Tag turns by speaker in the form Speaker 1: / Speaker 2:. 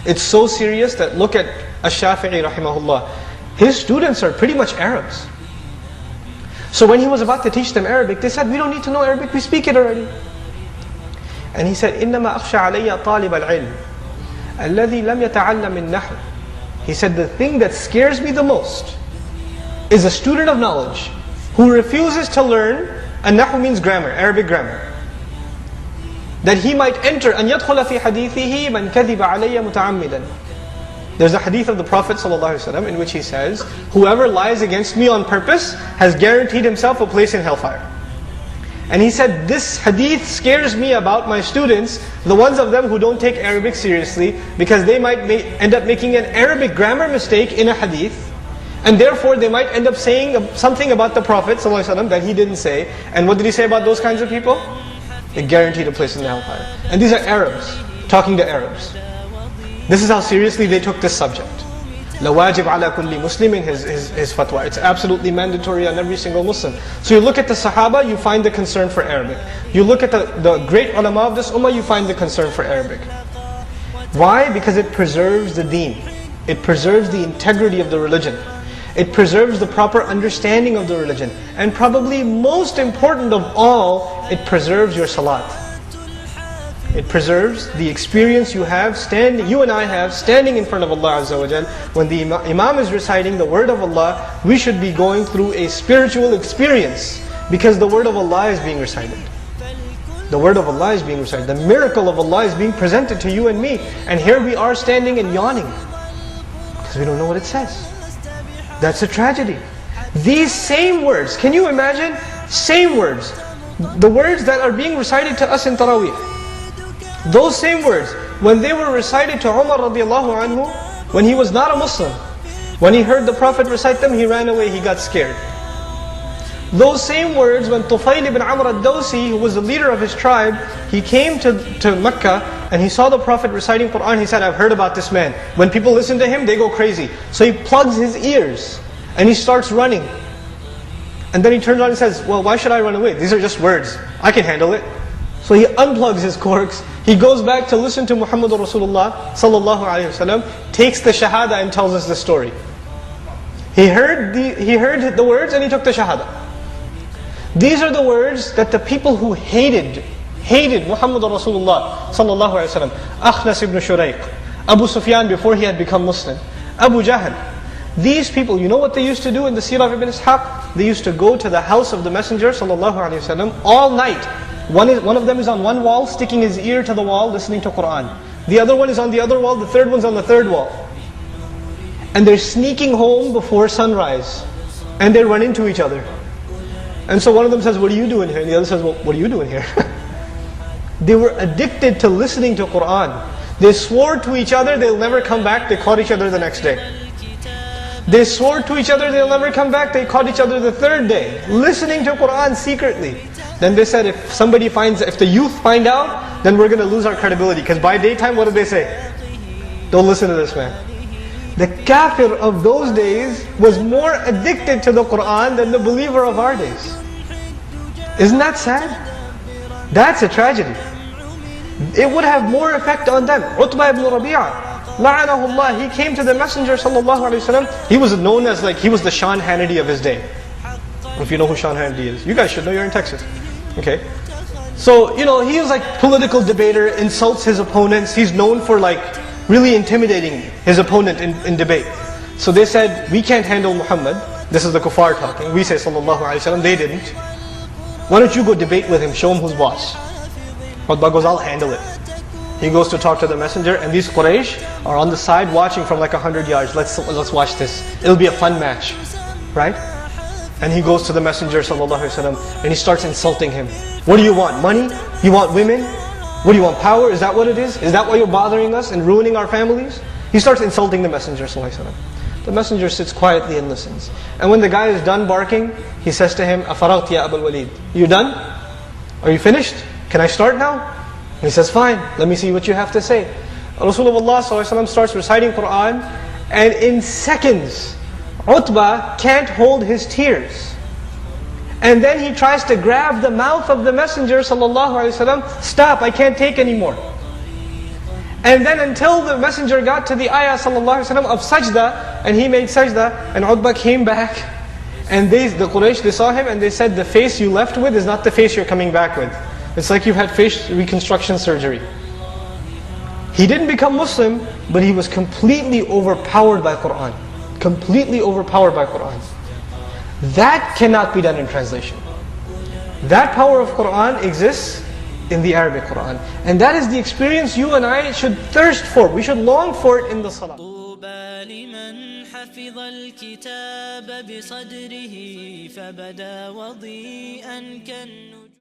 Speaker 1: It's so serious that look at Ash-Shafi'i rahimahullah. His students are pretty much Arabs. So when he was about to teach them Arabic, they said, we don't need to know Arabic, we speak it already. And he said, إِنَّمَا أَخْشَى عَلَيَّ طَالِبَ الْعِلْمِ الَّذِي لَمْ يَتَعَلَّمِ النَّحْوِ. He said, the thing that scares me the most is a student of knowledge who refuses to learn, and nahu means grammar, Arabic grammar. That he might enter, أَنْ يَدْخُلَ فِي حَدِيثِهِ مَنْ كَذِبَ عَلَيَّ مُتَعَمِّدًا. There's a hadith of the Prophet ﷺ in which he says, whoever lies against me on purpose has guaranteed himself a place in hellfire. And he said, this hadith scares me about my students, the ones of them who don't take Arabic seriously, because they might end up making an Arabic grammar mistake in a hadith, and therefore they might end up saying something about the Prophet ﷺ that he didn't say. And what did he say about those kinds of people? They guaranteed a place in the hellfire. And these are Arabs, talking to Arabs. This is how seriously they took this subject. لَوَاجِبْ عَلَى كُلِّ مُسْلِمٍ, his fatwa. It's absolutely mandatory on every single Muslim. So you look at the Sahaba, you find the concern for Arabic. You look at the great ulama of this ummah, you find the concern for Arabic. Why? Because it preserves the deen. It preserves the integrity of the religion. It preserves the proper understanding of the religion. And probably most important of all, it preserves your salat. It preserves the experience you have standing, you and I have, standing in front of Allah Azza wa Jal. When the Imam is reciting the word of Allah, we should be going through a spiritual experience, because the word of Allah is being recited. The word of Allah is being recited. The miracle of Allah is being presented to you and me. And here we are standing and yawning, because we don't know what it says. That's a tragedy. These same words, can you imagine? Same words. The words that are being recited to us in Taraweeh. Those same words, when they were recited to Umar radiallahu anhu, when he was not a Muslim, when he heard the Prophet recite them, he ran away, he got scared. Those same words, when Tufayl ibn Amr al-Dawsi, who was the leader of his tribe, he came to Mecca and he saw the Prophet reciting Quran, he said, I've heard about this man. When people listen to him, they go crazy. So he plugs his ears and he starts running. And then he turns around and says, well, why should I run away? These are just words. I can handle it. So he unplugs his corks. He goes back to listen to Muhammadur Rasulullah sallallahu alaihi wasallam, takes the shahada and tells us the story. He heard the words and he took the shahada. These are the words that the people who hated Muhammadur Rasulullah sallallahu alaihi wasallam, Akhnas ibn Shurayq, Abu Sufyan before he had become Muslim, Abu Jahl. These people, you know what they used to do in the Seerah of Ibn Ishaq? They used to go to the house of the Messenger sallallahu alaihi wasallam all night. One of them is on one wall, sticking his ear to the wall, listening to Quran. The other one is on the other wall, the third one's on the third wall. And they're sneaking home before sunrise. And they run into each other. And so one of them says, what are you doing here? And the other says, well, what are you doing here? They were addicted to listening to Quran. They swore to each other they'll never come back. They caught each other the next day. They swore to each other they'll never come back. They caught each other the third day, listening to Quran secretly. Then they said, if the youth find out, then we're going to lose our credibility. Because by daytime, what did they say? Don't listen to this man. The kafir of those days was more addicted to the Quran than the believer of our days. Isn't that sad? That's a tragedy. It would have more effect on them. Utbah ibn Rabi'ah, la'anahullah, he came to the Messenger sallallahu alaihi wasallam. He was known as he was the Sean Hannity of his day. If you know who Sean Hannity is. You guys should know, you're in Texas. Okay? So, he was like political debater, insults his opponents. He's known for really intimidating his opponent in debate. So they said, we can't handle Muhammad. This is the kuffar talking. We say sallallahu alaihi wasallam, they didn't. Why don't you go debate with him, show him who's boss. Utbah goes, I'll handle it. He goes to talk to the messenger, and these Quraysh are on the side watching from 100 yards. Let's watch this. It'll be a fun match. Right? And he goes to the Messenger ﷺ and he starts insulting him. What do you want? Money? You want women? What do you want? Power? Is that what it is? Is that why you're bothering us and ruining our families? He starts insulting the Messenger ﷺ. The Messenger sits quietly and listens. And when the guy is done barking, he says to him, أَفَرَغْتِ يَا أَبَا الْوَلِيدِ, you done? Are you finished? Can I start now? And he says, fine, let me see what you have to say. Rasulullah ﷺ starts reciting Quran, and in seconds, Utbah can't hold his tears. And then he tries to grab the mouth of the Messenger ﷺ, stop, I can't take anymore. And then until the Messenger got to the ayah ﷺ of sajda, and he made sajda, and Utbah came back, and the Quraysh, they saw him and they said, the face you left with is not the face you're coming back with. It's like you've had face reconstruction surgery. He didn't become Muslim, but he was completely overpowered by Qur'an. Completely overpowered by Qur'an. That cannot be done in translation. That power of Qur'an exists in the Arabic Qur'an. And that is the experience you and I should thirst for. We should long for it in the salah.
Speaker 2: حفظ الكتاب بصدره فبدا وضيئا كالنور